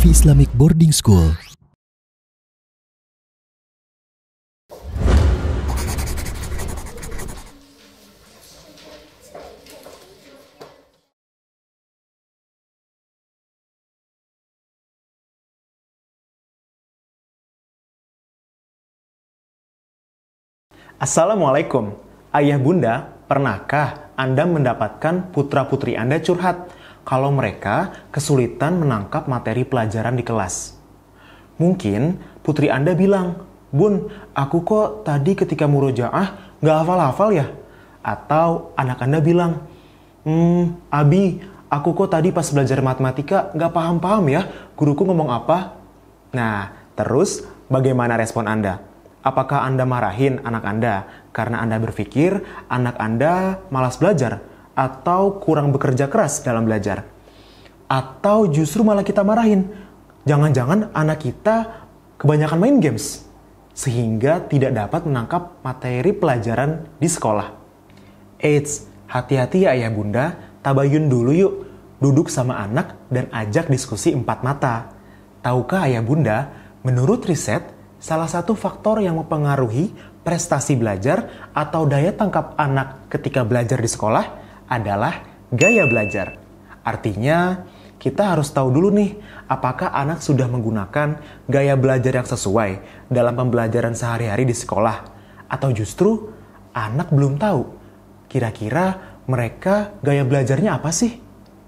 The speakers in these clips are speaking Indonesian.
Al-Wafi Islamic Boarding School. Assalamualaikum. Ayah bunda, pernahkah Anda mendapatkan putra-putri Anda curhat kalau mereka kesulitan menangkap materi pelajaran di kelas? Mungkin putri Anda bilang, "Bun, aku kok tadi ketika murojaah nggak hafal-hafal ya?" Atau anak Anda bilang, Abi, aku kok tadi pas belajar matematika nggak paham-paham ya, guruku ngomong apa?" Nah, terus bagaimana respon Anda? Apakah Anda marahin anak Anda karena Anda berpikir anak Anda malas belajar atau kurang bekerja keras dalam belajar? Atau justru malah kita marahin, jangan-jangan anak kita kebanyakan main games sehingga tidak dapat menangkap materi pelajaran di sekolah? Eits, hati-hati ya ayah bunda, tabayun dulu yuk, duduk sama anak dan ajak diskusi empat mata. Tahukah ayah bunda, menurut riset, salah satu faktor yang mempengaruhi prestasi belajar atau daya tangkap anak ketika belajar di sekolah adalah gaya belajar. Artinya, kita harus tahu dulu nih, apakah anak sudah menggunakan gaya belajar yang sesuai dalam pembelajaran sehari-hari di sekolah. Atau justru, anak belum tahu, kira-kira mereka gaya belajarnya apa sih?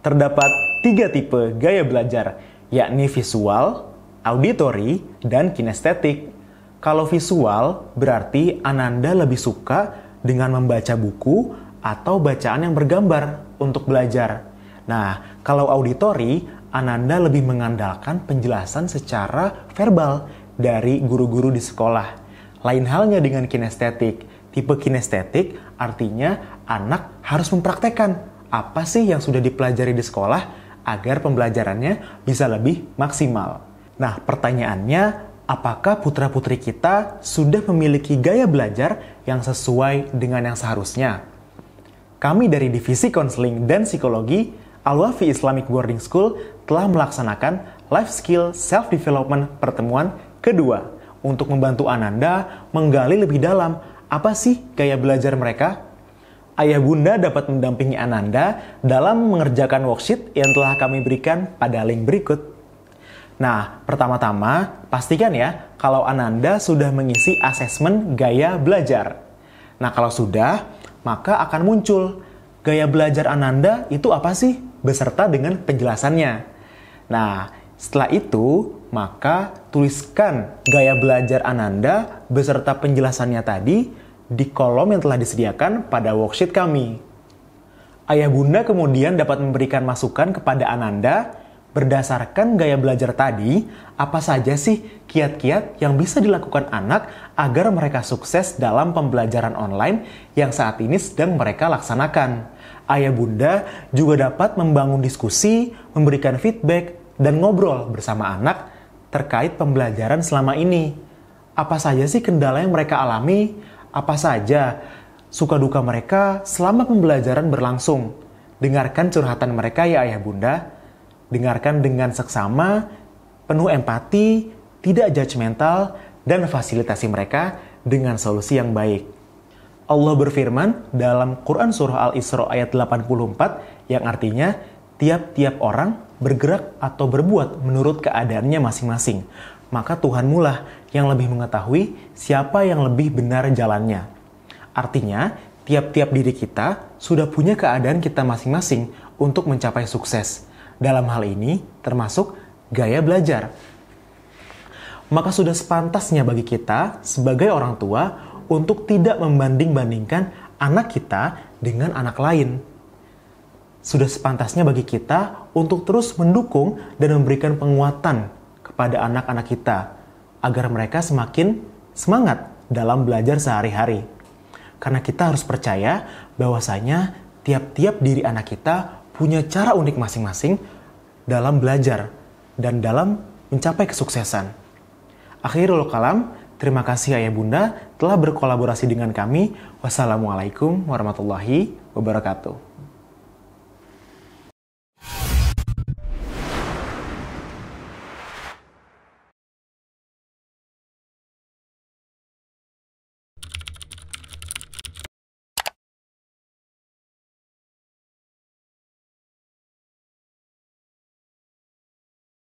Terdapat 3 tipe gaya belajar, yakni visual, auditory, dan kinestetik. Kalau visual, berarti Ananda lebih suka dengan membaca buku atau bacaan yang bergambar untuk belajar. Nah, kalau auditory, Ananda lebih mengandalkan penjelasan secara verbal dari guru-guru di sekolah. Lain halnya dengan kinestetik. Tipe kinestetik artinya anak harus mempraktekkan apa sih yang sudah dipelajari di sekolah agar pembelajarannya bisa lebih maksimal. Nah, pertanyaannya, apakah putra-putri kita sudah memiliki gaya belajar yang sesuai dengan yang seharusnya? Kami dari Divisi Konseling dan Psikologi Al-Wafi Islamic Boarding School telah melaksanakan Life Skill Self-Development pertemuan kedua untuk membantu Ananda menggali lebih dalam apa sih gaya belajar mereka. Ayah bunda dapat mendampingi Ananda dalam mengerjakan worksheet yang telah kami berikan pada link berikut. Nah, pertama-tama, pastikan ya kalau Ananda sudah mengisi asesmen gaya belajar. Nah, kalau sudah, maka akan muncul gaya belajar Ananda itu apa sih? Beserta dengan penjelasannya. Nah, setelah itu, maka tuliskan gaya belajar Ananda beserta penjelasannya tadi di kolom yang telah disediakan pada worksheet kami. Ayah bunda kemudian dapat memberikan masukan kepada Ananda berdasarkan gaya belajar tadi, apa saja sih kiat-kiat yang bisa dilakukan anak agar mereka sukses dalam pembelajaran online yang saat ini sedang mereka laksanakan. Ayah bunda juga dapat membangun diskusi, memberikan feedback, dan ngobrol bersama anak terkait pembelajaran selama ini. Apa saja sih kendala yang mereka alami? Apa saja suka duka mereka selama pembelajaran berlangsung? Dengarkan curhatan mereka ya ayah bunda. Dengarkan dengan seksama, penuh empati, tidak judgmental, dan fasilitasi mereka dengan solusi yang baik. Allah berfirman dalam Quran Surah Al-Isra ayat 84 yang artinya, tiap-tiap orang bergerak atau berbuat menurut keadaannya masing-masing. Maka Tuhanmu lah yang lebih mengetahui siapa yang lebih benar jalannya. Artinya, tiap-tiap diri kita sudah punya keadaan kita masing-masing untuk mencapai sukses. Dalam hal ini, termasuk gaya belajar. Maka sudah sepantasnya bagi kita, sebagai orang tua, untuk tidak membanding-bandingkan anak kita dengan anak lain. Sudah sepantasnya bagi kita untuk terus mendukung dan memberikan penguatan kepada anak-anak kita, agar mereka semakin semangat dalam belajar sehari-hari. Karena kita harus percaya bahwasanya tiap-tiap diri anak kita punya cara unik masing-masing dalam belajar dan dalam mencapai kesuksesan. Akhirul kalam, terima kasih ayah bunda telah berkolaborasi dengan kami. Wassalamualaikum warahmatullahi wabarakatuh.